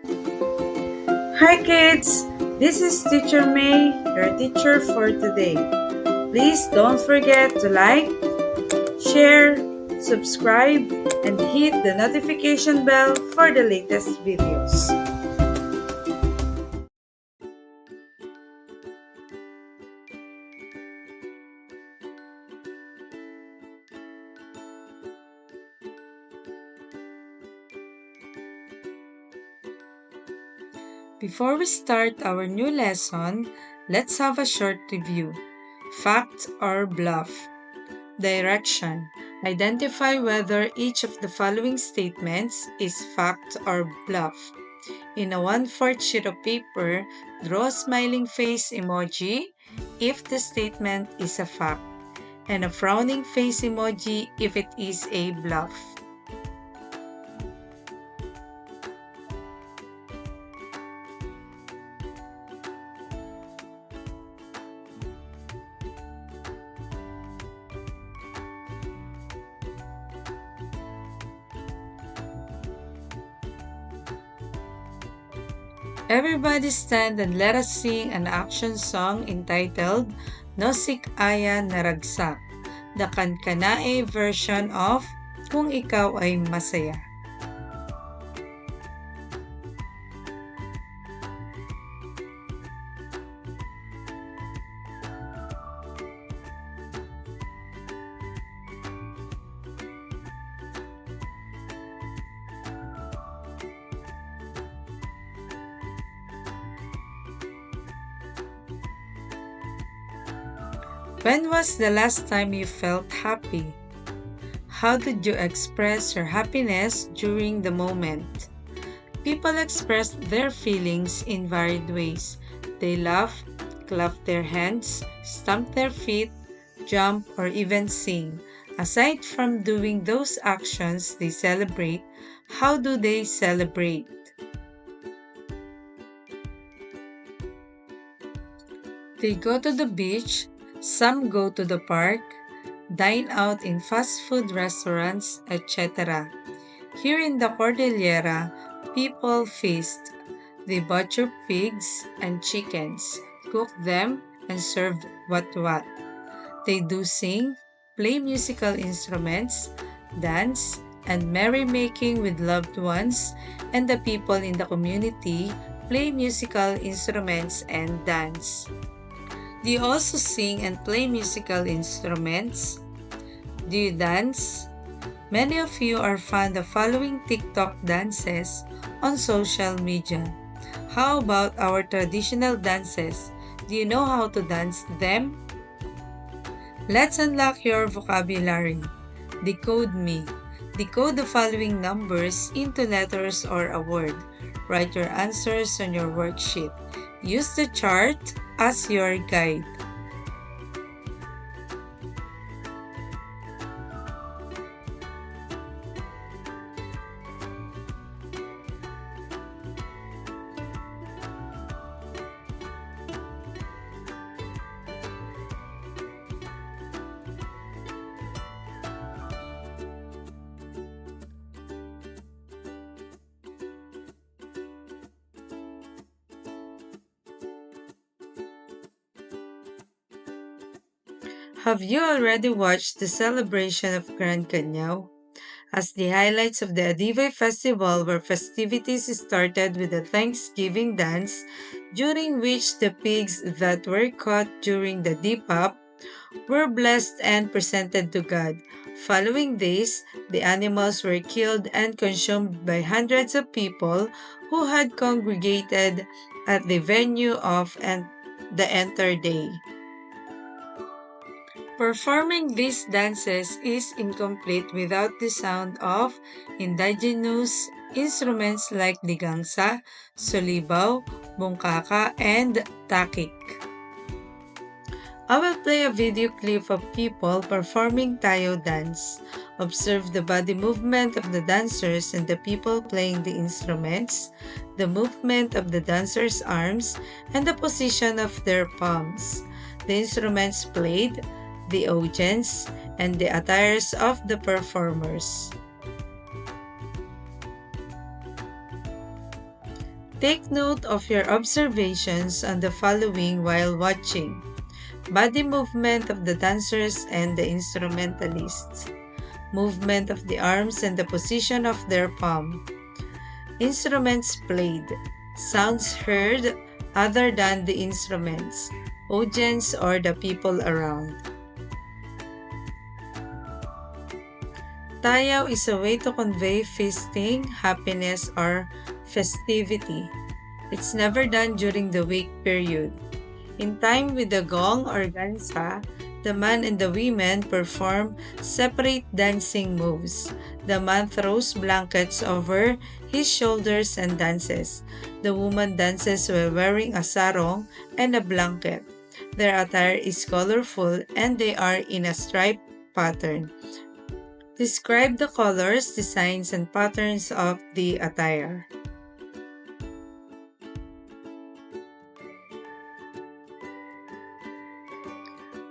Hi kids! This is Teacher May, your teacher for today. Please don't forget to like, share, subscribe, and hit the notification bell for the latest videos. Before we start our new lesson, let's have a short review. Fact or bluff? Direction. Identify whether each of the following statements is fact or bluff. In a 1/4 sheet of paper, draw a smiling face emoji if the statement is a fact, and a frowning face emoji if it is a bluff. Everybody stand and let us sing an action song entitled Nosik Aya Naragsak, the Kankanae version of Kung Ikaw Ay Masaya. When was the last time you felt happy? How did you express your happiness during the moment? People express their feelings in varied ways. They laugh, clap their hands, stamp their feet, jump, or even sing. Aside from doing those actions they celebrate, how do they celebrate? They go to the beach, some go to the park, dine out in fast food restaurants, etc. Here in the Cordillera, people feast. They butcher pigs and chickens, cook them, and serve what. They do sing, play musical instruments, dance, and merrymaking with loved ones, and the people in the community play musical instruments and dance. Do you also sing and play musical instruments? Do you dance? Many of you are fond of following TikTok dances on social media. How about our traditional dances? Do you know how to dance them? Let's unlock your vocabulary. Decode me. Decode the following numbers into letters or a word. Write your answers on your worksheet. Use the chart as your guide. Have you already watched the celebration of Grand Canyaw? As the highlights of the Adivay Festival were festivities started with a Thanksgiving dance, during which the pigs that were caught during the Deepap were blessed and presented to God. Following this, the animals were killed and consumed by hundreds of people who had congregated at the venue of the entire day. Performing these dances is incomplete without the sound of indigenous instruments like digangsa, solibaw, bungkaka, and takik. I will play a video clip of people performing Tao Dance. Observe the body movement of the dancers and the people playing the instruments, the movement of the dancers' arms, and the position of their palms. The instruments played, the audience, and the attires of the performers. Take note of your observations on the following while watching. Body movement of the dancers and the instrumentalists. Movement of the arms and the position of their palm. Instruments played. Sounds heard other than the instruments. Audience or the people around. Tayaw is a way to convey feasting, happiness, or festivity. It's never done during the wake period. In time with the gong or gansa, the man and the women perform separate dancing moves. The man throws blankets over his shoulders and dances. The woman dances while wearing a sarong and a blanket. Their attire is colorful and they are in a striped pattern. Describe the colors, designs, and patterns of the attire.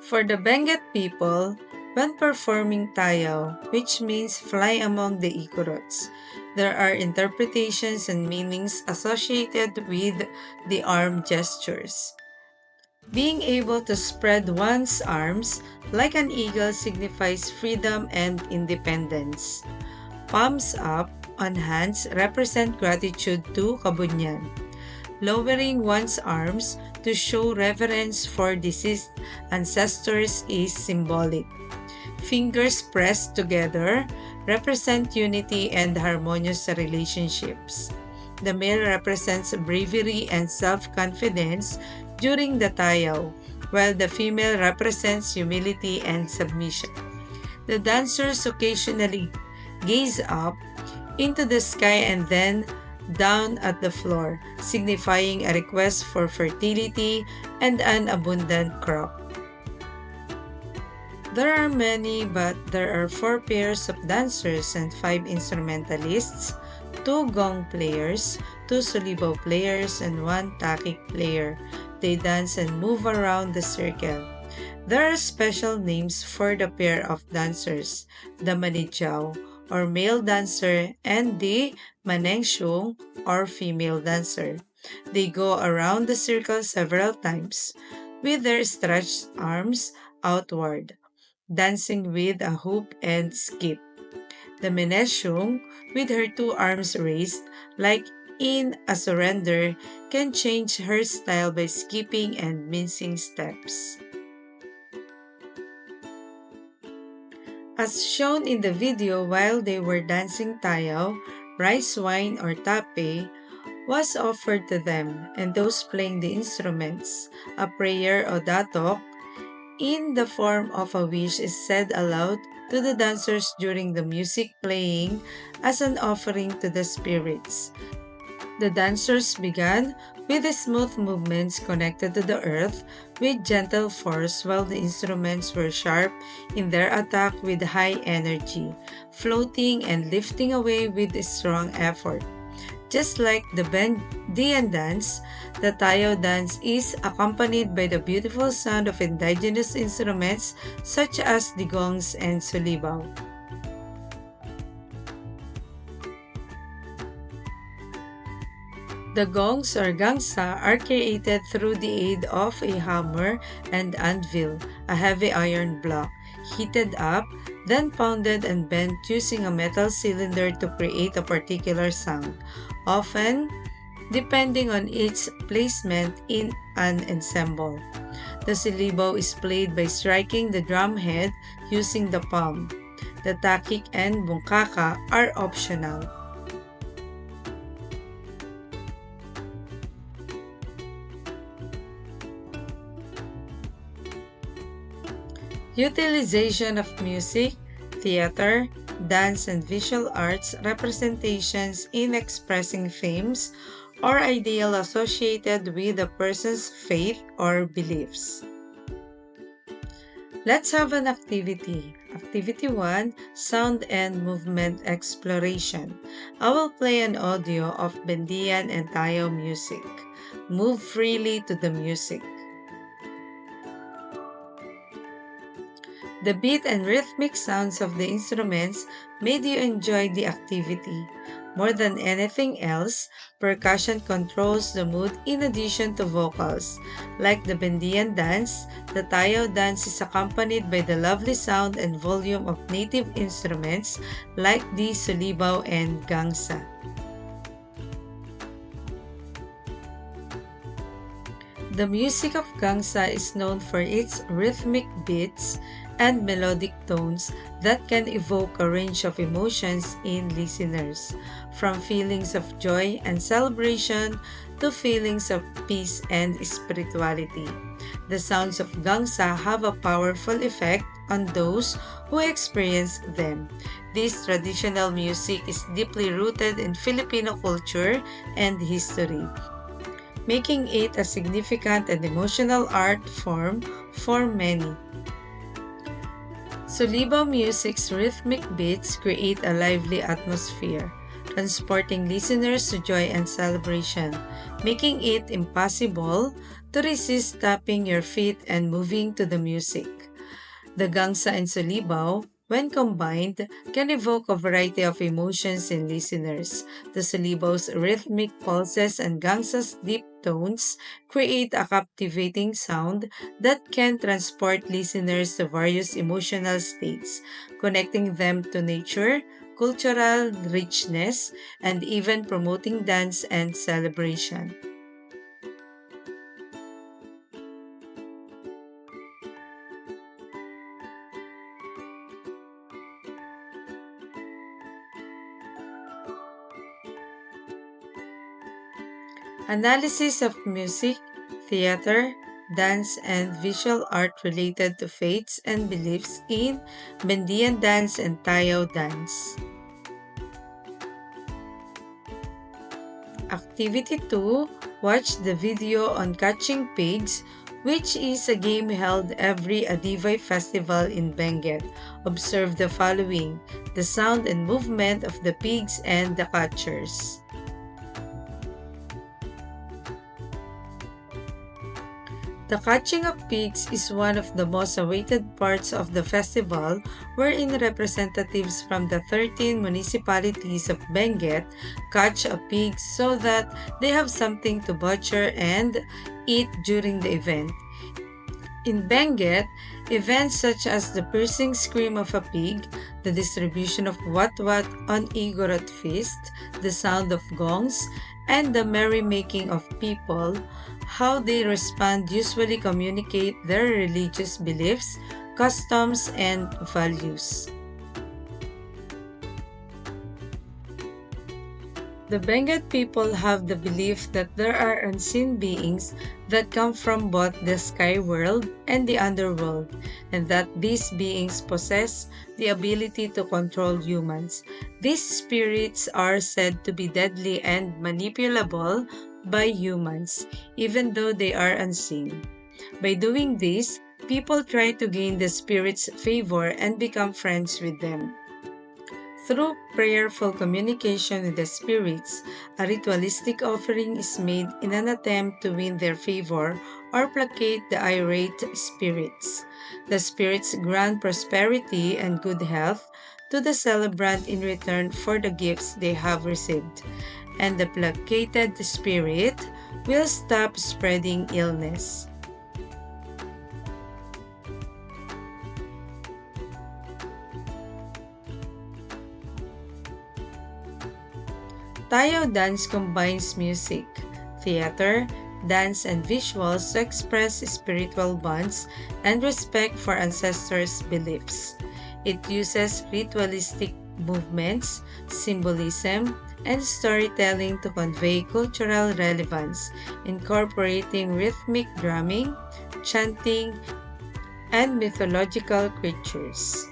For the Benguet people, when performing tayaw, which means fly among the ikurots, there are interpretations and meanings associated with the arm gestures. Being able to spread one's arms like an eagle signifies freedom and independence. Palms up on hands represent gratitude to Kabunyan. Lowering one's arms to show reverence for deceased ancestors is symbolic. Fingers pressed together represent unity and harmonious relationships. The male represents bravery and self-confidence during the tayaw, while the female represents humility and submission. The dancers occasionally gaze up into the sky and then down at the floor, signifying a request for fertility and an abundant crop. There are many, but there are 4 pairs of dancers and 5 instrumentalists, 2 gong players, 2 sulibaw players, and 1 takik player. They dance and move around the circle. There are special names for the pair of dancers, the manijaw, or male dancer, and the manengshung, or female dancer. They go around the circle several times, with their stretched arms outward, dancing with a hoop and skip. The meneshung, with her 2 arms raised, like in a surrender, can change her style by skipping and mincing steps. As shown in the video, while they were dancing tayaw, rice wine or tape was offered to them, and those playing the instruments, a prayer o datok, in the form of a wish is said aloud to the dancers during the music playing as an offering to the spirits. The dancers began with the smooth movements connected to the earth with gentle force, while the instruments were sharp in their attack with high energy, floating and lifting away with strong effort. Just like the Bendian dance, the Tao dance is accompanied by the beautiful sound of indigenous instruments such as the gongs and sulibaw. The gongs or gangsa are created through the aid of a hammer and anvil, a heavy iron block, heated up, then pounded and bent using a metal cylinder to create a particular sound, often depending on its placement in an ensemble. The silibaw is played by striking the drum head using the palm. The takik and bungkaka are optional. Utilization of music, theater, dance, and visual arts representations in expressing themes or ideal associated with a person's faith or beliefs. Let's have an activity. Activity 1, Sound and Movement Exploration. I will play an audio of Bendian and Tayo music. Move freely to the music. The beat and rhythmic sounds of the instruments made you enjoy the activity. More than anything else, percussion controls the mood in addition to vocals. Like the Bendian dance, the Tao dance is accompanied by the lovely sound and volume of native instruments like the sulibaw and gangsa. The music of gangsa is known for its rhythmic beats and melodic tones that can evoke a range of emotions in listeners, from feelings of joy and celebration to feelings of peace and spirituality. The sounds of gangsa have a powerful effect on those who experience them. This traditional music is deeply rooted in Filipino culture and history, making it a significant and emotional art form for many. Sulibaw music's rhythmic beats create a lively atmosphere, transporting listeners to joy and celebration, making it impossible to resist tapping your feet and moving to the music. The gangsa and sulibaw, when combined, can evoke a variety of emotions in listeners. The sulibaw's rhythmic pulses and gangsa's deep tones create a captivating sound that can transport listeners to various emotional states, connecting them to nature, cultural richness, and even promoting dance and celebration. Analysis of music, theater, dance, and visual art related to faiths and beliefs in Bendian dance and Tao dance. Activity 2. Watch the video on catching pigs, which is a game held every Adivay festival in Benguet. Observe the following: the sound and movement of the pigs and the catchers. The catching of pigs is one of the most awaited parts of the festival, wherein representatives from the 13 municipalities of Benguet catch a pig so that they have something to butcher and eat during the event. In Benguet, events such as the piercing scream of a pig, the distribution of wat-wat on Igorot feast, the sound of gongs, and the merrymaking of people, how they respond usually communicate their religious beliefs, customs, and values. The Benguet people have the belief that there are unseen beings that come from both the sky world and the underworld, and that these beings possess the ability to control humans. These spirits are said to be deadly and manipulable by humans, even though they are unseen. By doing this, people try to gain the spirits' favor and become friends with them. Through prayerful communication with the spirits, a ritualistic offering is made in an attempt to win their favor or placate the irate spirits. The spirits grant prosperity and good health to the celebrant in return for the gifts they have received, and the placated spirit will stop spreading illness. Tao dance combines music, theater, dance, and visuals to express spiritual bonds and respect for ancestors' beliefs. It uses ritualistic movements, symbolism, and storytelling to convey cultural relevance, incorporating rhythmic drumming, chanting, and mythological creatures.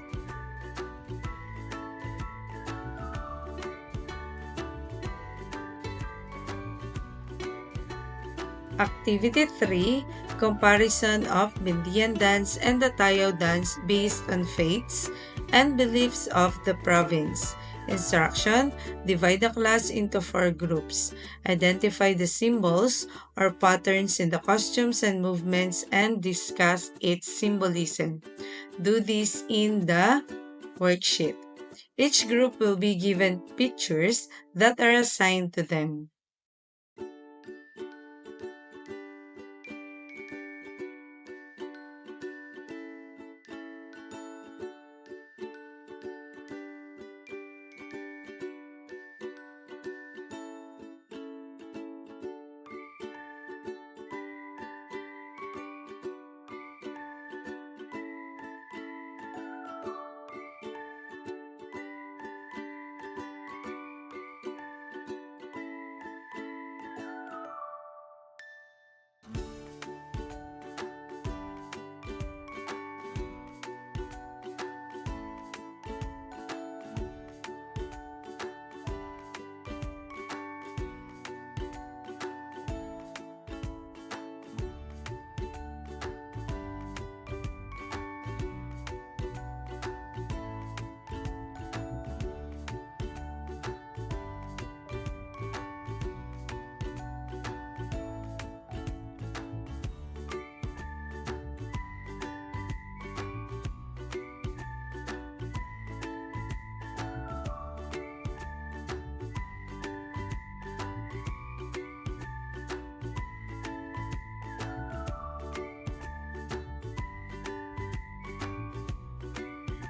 Activity 3. Comparison of Bindian dance and the Tao dance based on faiths and beliefs of the province. Instruction: divide the class into 4 groups. Identify the symbols or patterns in the costumes and movements and discuss its symbolism. Do this in the worksheet. Each group will be given pictures that are assigned to them.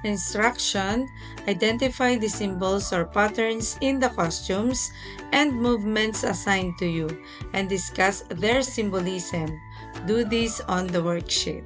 Instruction: identify the symbols or patterns in the costumes and movements assigned to you and discuss their symbolism. Do this on the worksheet.